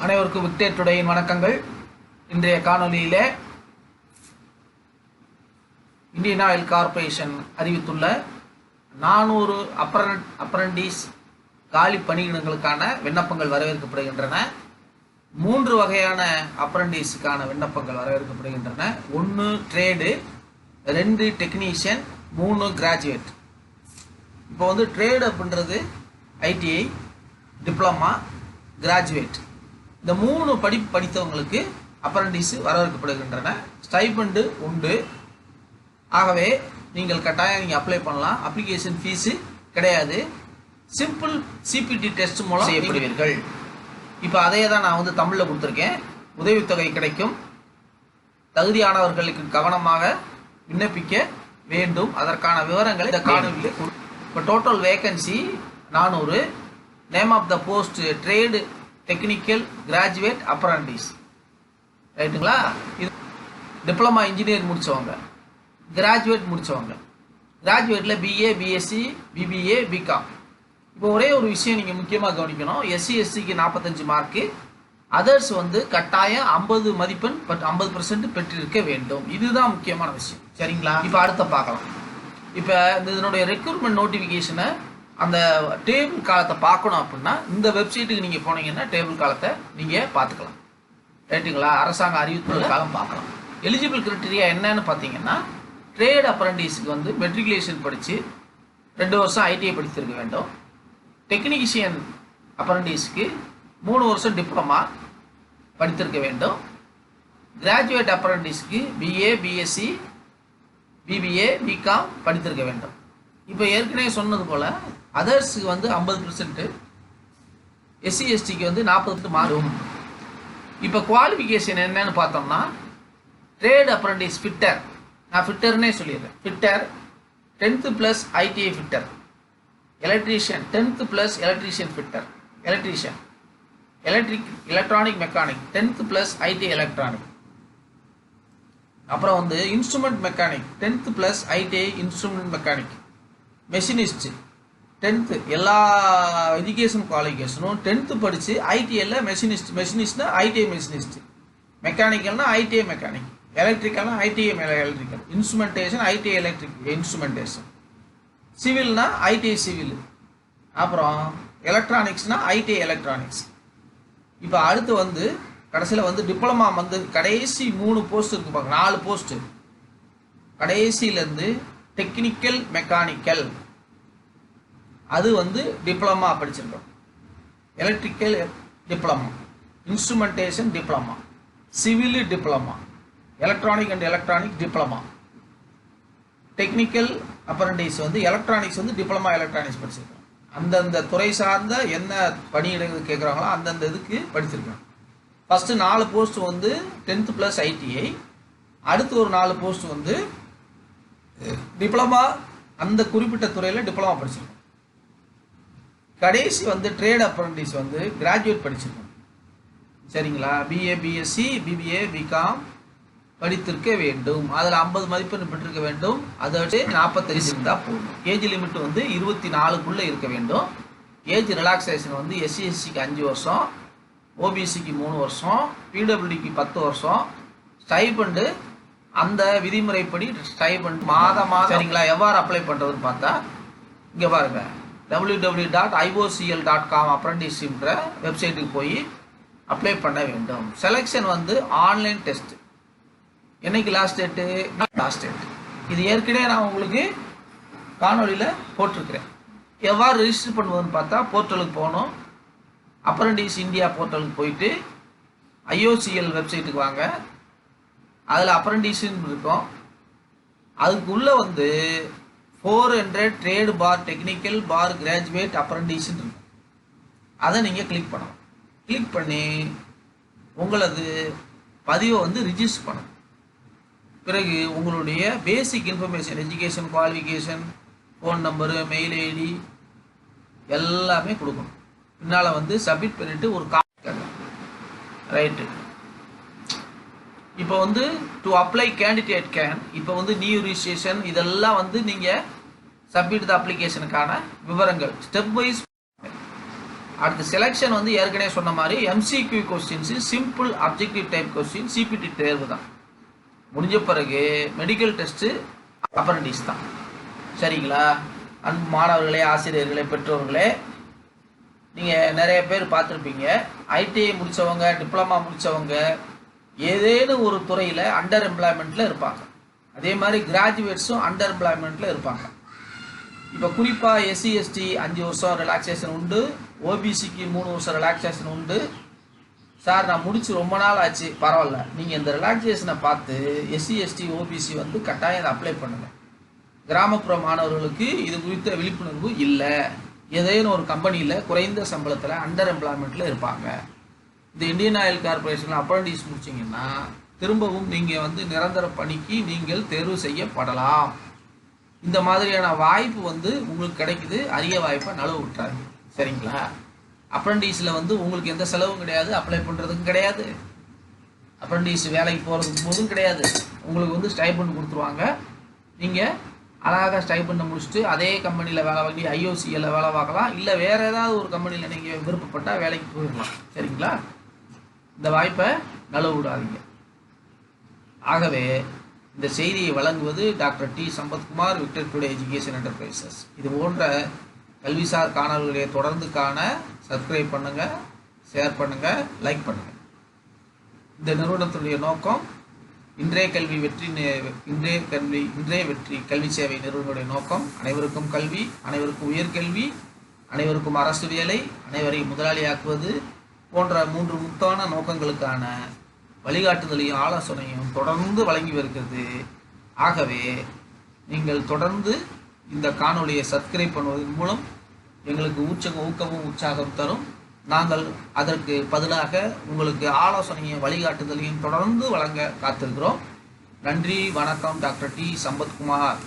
அனைவருக்கும் விக்டர் டுடேயின் வணக்கங்கள். இன்றைய காணொலியிலே இந்தியன் ஆயில் கார்ப்பரேஷன் அறிவித்துள்ள 400 அப்ரண்டிஸ் காலி பணியிடங்களுக்கான விண்ணப்பங்கள் வரவேற்கப்படுகின்றன. 3 வகையான அப்ரண்டிஸுக்கான விண்ணப்பங்கள் வரவேற்கப்படுகின்றன. 1 ட்ரேடு, 2 டெக்னீஷியன், 3 கிராஜுவேட். இப்போ வந்து ட்ரேடு அப்படின்றது ஐடிஐ, டிப்ளமா, கிராஜுவேட். இந்த 3 படிப்பு படித்தவங்களுக்கு அப்ரண்டிஸ் வரவேற்கப்படுகின்றன. ஸ்டைபண்டு உண்டு. ஆகவே நீங்கள் கட்டாயம் அப்ளை பண்ணலாம். அப்ளிகேஷன் ஃபீஸு கிடையாது. சிம்பிள் சிபிடி டெஸ்ட் மூலம் செய்யப்படுவீர்கள். இப்போ அதே தான் நான் வந்து தமிழில் கொடுத்துருக்கேன். உதவித்தொகை கிடைக்கும். தகுதியானவர்களுக்கு கவனமாக விண்ணப்பிக்க வேண்டும். அதற்கான விவரங்களை இந்த காணொலியில் இப்போ total vacancy 400. Name of the post trade, technical, graduate, apprentice. ரைட்டுங்களா? இது டிப்ளமா இன்ஜினியர் முடித்தவங்க, கிராஜுவேட் முடித்தவங்க. கிராஜுவேட்டில் பிஏ, பிஎஸ்சி, பிபிஏ, பிகாம். இப்போ ஒரே ஒரு விஷயம் நீங்கள் முக்கியமாக கவனிக்கணும். எஸ்சி எஸ்சிக்கு 45 மார்க்கு, அதர்ஸ் வந்து கட்டாயம் 50 மதிப்பெண் 50% பெற்றிருக்க வேண்டும். இதுதான் முக்கியமான விஷயம். சரிங்களா? இப்போ அடுத்த பார்க்கலாம். இப்போ இதனுடைய ரெக்ரூட்மெண்ட் நோட்டிஃபிகேஷனை அந்த டேபிள் காலத்தை பார்க்கணும் அப்படின்னா இந்த வெப்சைட்டுக்கு நீங்கள் போனீங்கன்னா டேபிள் காலத்தை நீங்கள் பார்த்துக்கலாம். ரைட்டுங்களா? அரசாங்க அறிவித்துள்ள காலம் பார்க்கலாம். எலிஜிபிள் கிரைட்டீரியா என்னன்னு பார்த்தீங்கன்னா, ட்ரேட் அப்ரண்டிஸுக்கு வந்து மெட்ரிகுலேஷன் படித்து 2 வருஷம் ஐடிஐ படித்திருக்க வேண்டும். டெக்னீஷியன் அப்ரண்டிஸுக்கு 3 வருஷம் டிப்ளமா படித்திருக்க வேண்டும். கிராஜுவேட் அப்ரண்டிஸுக்கு பிஏ, பிஎஸ்சி, பிபிஏ, பிகாம் படித்திருக்க வேண்டும். இப்போ ஏற்கனவே சொன்னது போல் அதர்ஸுக்கு வந்து 50%, எஸ்சி எஸ்டிக்கு வந்து 40% மாறும். இப்போ குவாலிஃபிகேஷன் என்னன்னு பார்த்தோம்னா, ட்ரேட் அப்ரண்டிஸ் ஃபிட்டர், நான் ஃபிட்டர்னே சொல்லிடுறேன். Fitter 10th + ITI fitter. Electrician 10th + electrician fitter. Electrician electronic mechanic 10th + ITI electronic. அப்புறம் வந்து instrument mechanic 10th + ITI instrument mechanic. Machinist 10th, எல்லா எஜுகேஷன் குவாலிஃபிகேஷனும் 10th படித்து ஐடிஐயில் மெஷினிஸ்ட்னா ஐடிஐ மெஷினிஸ்ட், மெக்கானிக்கல்னா ஐடிஐ மெக்கானிக், எலக்ட்ரிக்கல்னா ITI electrical, instrumentation ITI electric instrumentation, சிவில்னா ஐடிஐ சிவில், அப்புறம் எலக்ட்ரானிக்ஸ்னா ஐடிஐ எலக்ட்ரானிக்ஸ். இப்போ அடுத்து வந்து கடைசியில் வந்து டிப்ளமா வந்து கடைசி 3 போஸ்ட் இருக்கு பாருங்க, 4 போஸ்ட்டு. கடைசியிலேருந்து டெக்னிக்கல் மெக்கானிக்கல் அது வந்து டிப்ளமா படிச்சிருக்கோம். Electrical diploma, instrumentation diploma, civil diploma, electronic and electronic diploma. Technical apprentice வந்து எலக்ட்ரானிக்ஸ் வந்து டிப்ளமா எலக்ட்ரானிக்ஸ் படிச்சிருக்கோம். அந்தந்த துறை சார்ந்த என்ன பணியிடங்கள் கேட்குறாங்களோ அந்தந்த இதுக்கு படிச்சிருக்கோம். ஃபஸ்ட்டு 4 போஸ்ட் வந்து 10th + ஐடிஐ. அடுத்து ஒரு 4 போஸ்ட் வந்து டிப்ளமா, அந்த குறிப்பிட்ட துறையில் டிப்ளமா படிச்சிருக்கோம். கடைசி வந்து ட்ரேட் அப்ரண்டிஸ் வந்து கிராஜுவேட் படிச்சிருக்கோம். சரிங்களா? பிஏ, பிஎஸ்சி, பிபிஏ, பிகாம் படித்திருக்க வேண்டும். அதில் 50 மதிப்பெண் பெற்றிருக்க வேண்டும். அதை வச்சு 45 இருந்தால் போதும். ஏஜ் லிமிட் வந்து 24க்குள்ளே இருக்க வேண்டும். ஏஜ் ரிலாக்ஸேஷன் வந்து எஸ்சி எஸ்சிக்கு 5 வருஷம், ஓபிசிக்கு 3 வருஷம், பிடபிள்யூடிக்கு 10 வருஷம். ஸ்டைபண்டு அந்த விதிமுறைப்படி ஸ்டைபண்ட் மாதம். சரிங்களா? எவ்வாறு அப்ளை பண்ணுறதுன்னு பார்த்தா இங்கே பாருங்கள், www.iocl.com அப்ரண்டிஸ்ன்ற வெப்சைட்டுக்கு போய் அப்ளை பண்ண வேண்டும். செலெக்ஷன் வந்து ஆன்லைன் டெஸ்ட். என்னைக்கு லாஸ்ட் டேட்டு? லாஸ்ட் டேட் இது ஏற்கனவே நான் உங்களுக்கு காணொலியில் போட்டிருக்கிறேன். எவ்வாறு ரிஜிஸ்டர் பண்ணுவதுன்னு பார்த்தா போர்ட்டலுக்கு போகணும். அப்ரண்டிஸ் இந்தியா போர்ட்டலுக்கு போயிட்டு ஐஓசிஎல் வெப்சைட்டுக்கு வாங்க. அதில் அப்ரண்டிஸ்ன்னு இருக்கும். அதுக்குள்ளே வந்து 400 ட்ரேடு பார், டெக்னிக்கல் பார், கிராஜுவேட், அப்ரண்டிஸ்ன்னு இருக்கும். அதை நீங்கள் கிளிக் பண்ணணும். கிளிக் பண்ணி உங்களது பதிவை வந்து ரிஜிஸ்டர் பண்ணணும். பிறகு உங்களுடைய basic information, education qualification, phone number, mail ID எல்லாமே கொடுக்கணும். பின்னால் வந்து சப்மிட் பண்ணிவிட்டு ஒரு காப்பி. ரைட்டு. இப்போ வந்து டு அப்ளை கேண்டிடேட் கேன், இப்போ வந்து நியூ ரிஜிஸ்ட்ரேஷன் இதெல்லாம் வந்து நீங்கள் சப்மிட் த அப்ளிகேஷனுக்கான விவரங்கள் ஸ்டெப் வைஸ் அடுத்து செலெக்ஷன் வந்து ஏற்கனவே சொன்ன மாதிரி MCQ questions, simple objective type question, CPT தேர்வு தான். முடிஞ்ச பிறகு மெடிக்கல் டெஸ்ட்டு, அப்ரண்டிஸ் தான். சரிங்களா? அன்பு மாணவர்களே, ஆசிரியர்களே, பெற்றோர்களே, நீங்கள் நிறைய பேர் பார்த்துருப்பீங்க. ITI முடித்தவங்க, டிப்ளமா முடித்தவங்க ஏதேனும் ஒரு துறையில் அண்டர் எம்ப்ளாய்மெண்ட்டில் இருப்பாங்க. அதே மாதிரி கிராஜுவேட்ஸும் அண்டர் எம்ப்ளாய்மெண்ட்டில் இருப்பாங்க. இப்போ குறிப்பாக SC ST 5 வருஷம் ரிலாக்ஸேஷன் உண்டு, OBCக்கு 3 வருஷம் ரிலாக்ஸேஷன் உண்டு. சார் நான் முடிச்சு ரொம்ப நாள் ஆச்சு, பரவாயில்ல, நீங்கள் இந்த ரிலாக்ஸேஷனை பார்த்து SC ST OBC வந்து கட்டாயம் இதை அப்ளை பண்ணுங்கள். கிராமப்புற மாணவர்களுக்கு இது குறித்த விழிப்புணர்வு இல்லை. ஏதேனும் ஒரு கம்பெனியில் குறைந்த சம்பளத்தில் அண்டர் எம்ப்ளாய்மெண்ட்டில் இருப்பாங்க. இந்த இந்தியன் ஆயில் கார்பரேஷனில் அப்ரண்டிஸ் முடிச்சிங்கன்னா திரும்பவும் நீங்கள் வந்து நிரந்தர பணிக்கு நீங்கள் தேர்வு செய்யப்படலாம். இந்த மாதிரியான வாய்ப்பு வந்து உங்களுக்கு கிடைக்குது. அரிய வாய்ப்பை நழுவ விட்டுறாங்க. சரிங்களா? அப்ரண்டிஸில் வந்து உங்களுக்கு எந்த செலவும் கிடையாது, அப்ளை பண்ணுறதுக்கும் கிடையாது, அப்ரண்டிஸ் வேலைக்கு போகிறதுக்கு போதும் கிடையாது. உங்களுக்கு வந்து ஸ்டைபண்ட் கொடுத்துருவாங்க. நீங்கள் அழகாக ஸ்டைபண்டை முடிச்சுட்டு அதே கம்பெனியில் வேலை வாங்கி IOCL வேலை பார்க்கலாம், இல்லை வேறு ஏதாவது ஒரு கம்பெனியில் நீங்கள் விருப்பப்பட்டால் வேலைக்கு போயிடலாம். சரிங்களா? இந்த வாய்ப்பை நழுவ விடாதீங்க. ஆகவே இந்த செய்தியை வழங்குவது doctor T. Sampathkumar, Victor today education enterprises. இது போன்ற கல்விசார் காணொளிகளை தொடர்ந்து காண சப்ஸ்கிரைப் பண்ணுங்கள், ஷேர் பண்ணுங்கள், லைக் பண்ணுங்கள். இந்த நிறுவனத்துடைய நோக்கம் இன்றைய வெற்றி கல்வி சேவை நிறுவனங்களுடைய நோக்கம் அனைவருக்கும் கல்வி, அனைவருக்கும் உயர்கல்வி, அனைவருக்கும் அரசு வேலை, அனைவரையும் முதலாளியாக்குவது போன்ற 3 முத்தான நோக்கங்களுக்கான வழிகாட்டுதலையும் ஆலோசனையும் தொடர்ந்து வழங்கி வருகிறது. ஆகவே நீங்கள் தொடர்ந்து இந்த காணொளியை சப்ஸ்கிரைப் பண்ணுவதன் மூலம் எங்களுக்கு ஊக்கமும் உற்சாகம் தரும். நாங்கள் அதற்கு பதிலாக உங்களுக்கு ஆலோசனையும் வழிகாட்டுதலையும் தொடர்ந்து வழங்க காத்திருக்கிறோம். நன்றி, வணக்கம். Doctor T. சம்பத்குமார்.